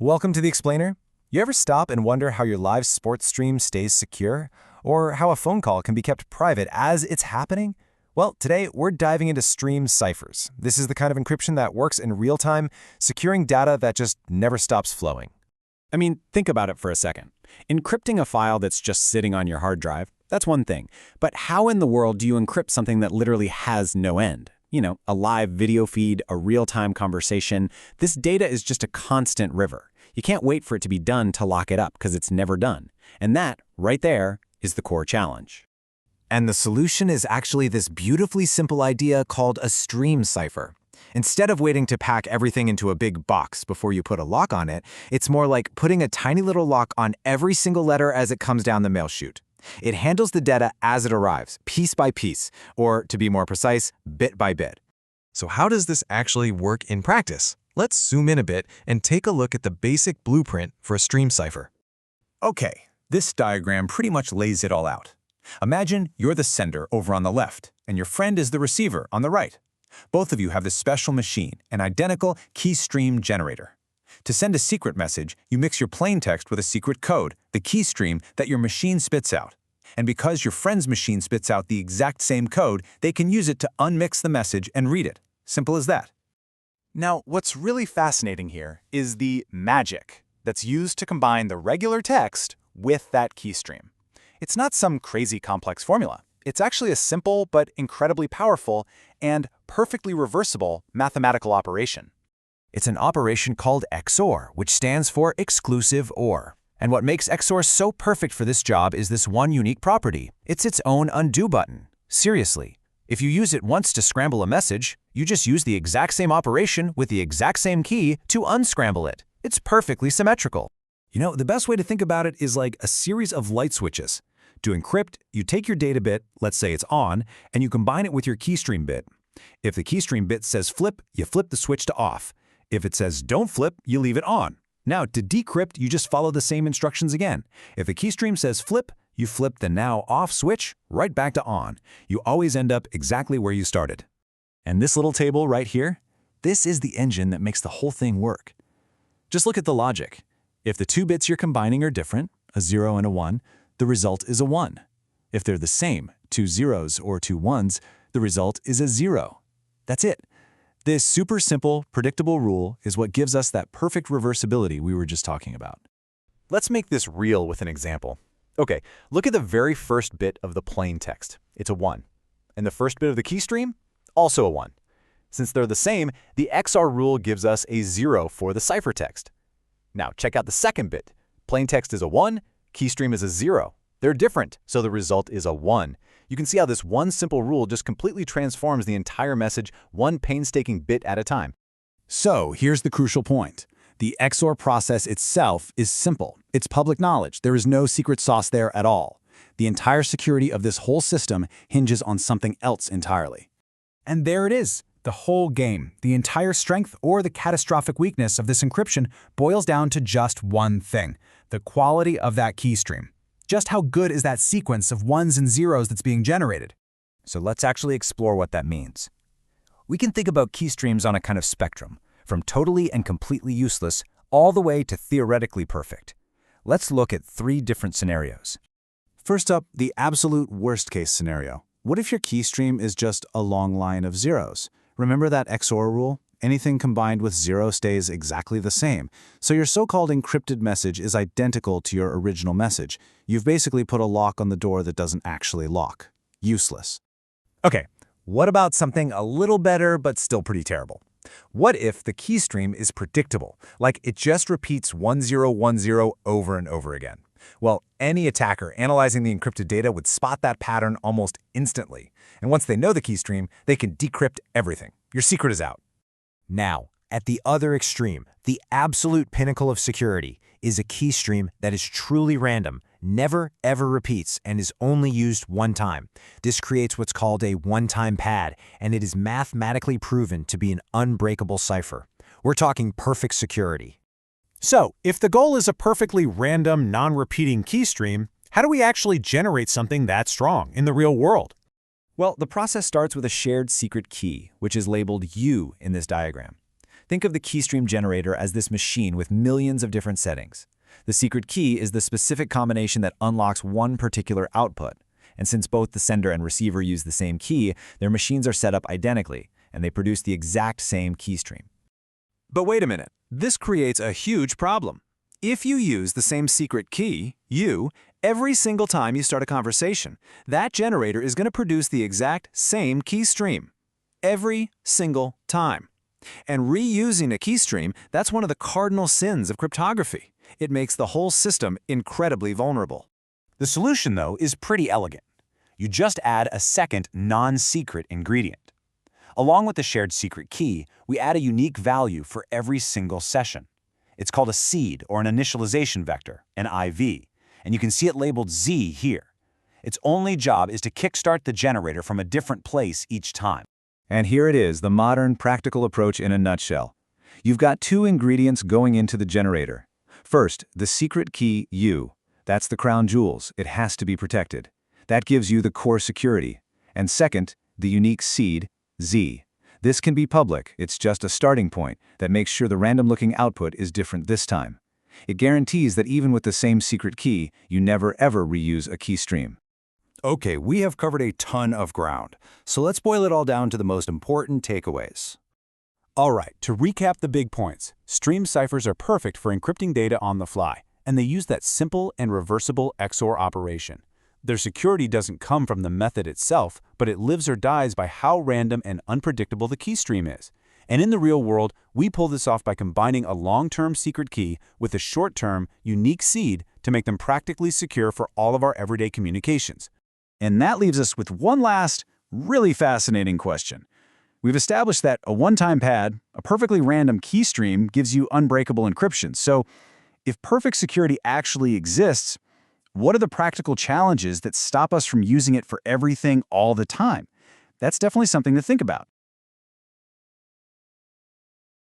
Welcome to the Explainer. You ever stop and wonder how your live sports stream stays secure? Or how a phone call can be kept private as it's happening? Well, today we're diving into Stream Ciphers. This is the kind of encryption that works in real time, securing data that just never stops flowing. I mean, think about it for a second. Encrypting a file that's just sitting on your hard drive, that's one thing. But how in the world do you encrypt something that literally has no end? You know, a live video feed, a real-time conversation. This data is just a constant river. You can't wait for it to be done to lock it up because it's never done. And that, right there, is the core challenge. And the solution is actually this beautifully simple idea called a stream cipher. Instead of waiting to pack everything into a big box before you put a lock on it, it's more like putting a tiny little lock on every single letter as it comes down the mail chute. It handles the data as it arrives, piece by piece, or to be more precise, bit by bit. So how does this actually work in practice? Let's zoom in a bit and take a look at the basic blueprint for a stream cipher. Okay, this diagram pretty much lays it all out. Imagine you're the sender over on the left, and your friend is the receiver on the right. Both of you have this special machine, an identical key stream generator. To send a secret message, you mix your plain text with a secret code, the key stream that your machine spits out. And because your friend's machine spits out the exact same code, they can use it to unmix the message and read it. Simple as that. Now, what's really fascinating here is the magic that's used to combine the regular text with that key stream. It's not some crazy complex formula. It's actually a simple but incredibly powerful and perfectly reversible mathematical operation. It's an operation called XOR, which stands for exclusive OR. And what makes XOR so perfect for this job is this one unique property. It's its own undo button. Seriously. If you use it once to scramble a message, you just use the exact same operation with the exact same key to unscramble it. It's perfectly symmetrical. You know, the best way to think about it is like a series of light switches. To encrypt, you take your data bit, let's say it's on, and you combine it with your keystream bit. If the keystream bit says flip, you flip the switch to off. If it says don't flip, you leave it on. Now, to decrypt, you just follow the same instructions again. If the keystream says flip, you flip the now off switch right back to on. You always end up exactly where you started. And this little table right here, this is the engine that makes the whole thing work. Just look at the logic. If the two bits you're combining are different, a 0 and a 1, the result is a 1. If they're the same, two zeros or two ones, the result is a 0. That's it. This super simple, predictable rule is what gives us that perfect reversibility we were just talking about. Let's make this real with an example. Okay, look at the very first bit of the plain text. It's a 1. And the first bit of the key stream? Also a 1. Since they're the same, the XOR rule gives us a 0 for the ciphertext. Now check out the second bit. Plain text is a 1, key stream is a 0. They're different, so the result is a 1. You can see how this one simple rule just completely transforms the entire message one painstaking bit at a time. So here's the crucial point. The XOR process itself is simple. It's public knowledge. There is no secret sauce there at all. The entire security of this whole system hinges on something else entirely. And there it is. The whole game, the entire strength or the catastrophic weakness of this encryption boils down to just one thing: the quality of that key stream. Just how good is that sequence of ones and zeros that's being generated? So let's actually explore what that means. We can think about key streams on a kind of spectrum, from totally and completely useless all the way to theoretically perfect. Let's look at 3 different scenarios. First up, the absolute worst-case scenario. What if your key stream is just a long line of zeros? Remember that XOR rule? Anything combined with 0 stays exactly the same. So your so-called encrypted message is identical to your original message. You've basically put a lock on the door that doesn't actually lock. Useless. Okay, what about something a little better but still pretty terrible? What if the key stream is predictable, like it just repeats 1010 over and over again? Well, any attacker analyzing the encrypted data would spot that pattern almost instantly. And once they know the key stream, they can decrypt everything. Your secret is out. Now, at the other extreme, the absolute pinnacle of security is a key stream that is truly random, never ever repeats, and is only used one time. This creates what's called a one-time pad, and it is mathematically proven to be an unbreakable cipher. We're talking perfect security. So, if the goal is a perfectly random, non-repeating key stream, how do we actually generate something that strong in the real world? Well, the process starts with a shared secret key, which is labeled U in this diagram. Think of the keystream generator as this machine with millions of different settings. The secret key is the specific combination that unlocks one particular output. And since both the sender and receiver use the same key, their machines are set up identically, and they produce the exact same keystream. But wait a minute, this creates a huge problem. If you use the same secret key, every single time you start a conversation, that generator is going to produce the exact same key stream. Every single time. And reusing a key stream, that's one of the cardinal sins of cryptography. It makes the whole system incredibly vulnerable. The solution, though, is pretty elegant. You just add a second non-secret ingredient. Along with the shared secret key, we add a unique value for every single session. It's called a seed or an initialization vector, an IV, and you can see it labeled Z here. Its only job is to kickstart the generator from a different place each time. And here it is, the modern, practical approach in a nutshell. You've got two ingredients going into the generator. First, the secret key U. That's the crown jewels. It has to be protected. That gives you the core security. And second, the unique seed, Z. This can be public. It's just a starting point that makes sure the random-looking output is different this time. It guarantees that even with the same secret key, you never ever reuse a key stream. Okay, we have covered a ton of ground, so let's boil it all down to the most important takeaways. All right, to recap the big points, stream ciphers are perfect for encrypting data on the fly, and they use that simple and reversible XOR operation. Their security doesn't come from the method itself, but it lives or dies by how random and unpredictable the key stream is. And in the real world, we pull this off by combining a long-term secret key with a short-term, unique seed to make them practically secure for all of our everyday communications. And that leaves us with one last, really fascinating question. We've established that a one-time pad, a perfectly random key stream, gives you unbreakable encryption. So, if perfect security actually exists, what are the practical challenges that stop us from using it for everything all the time? That's definitely something to think about.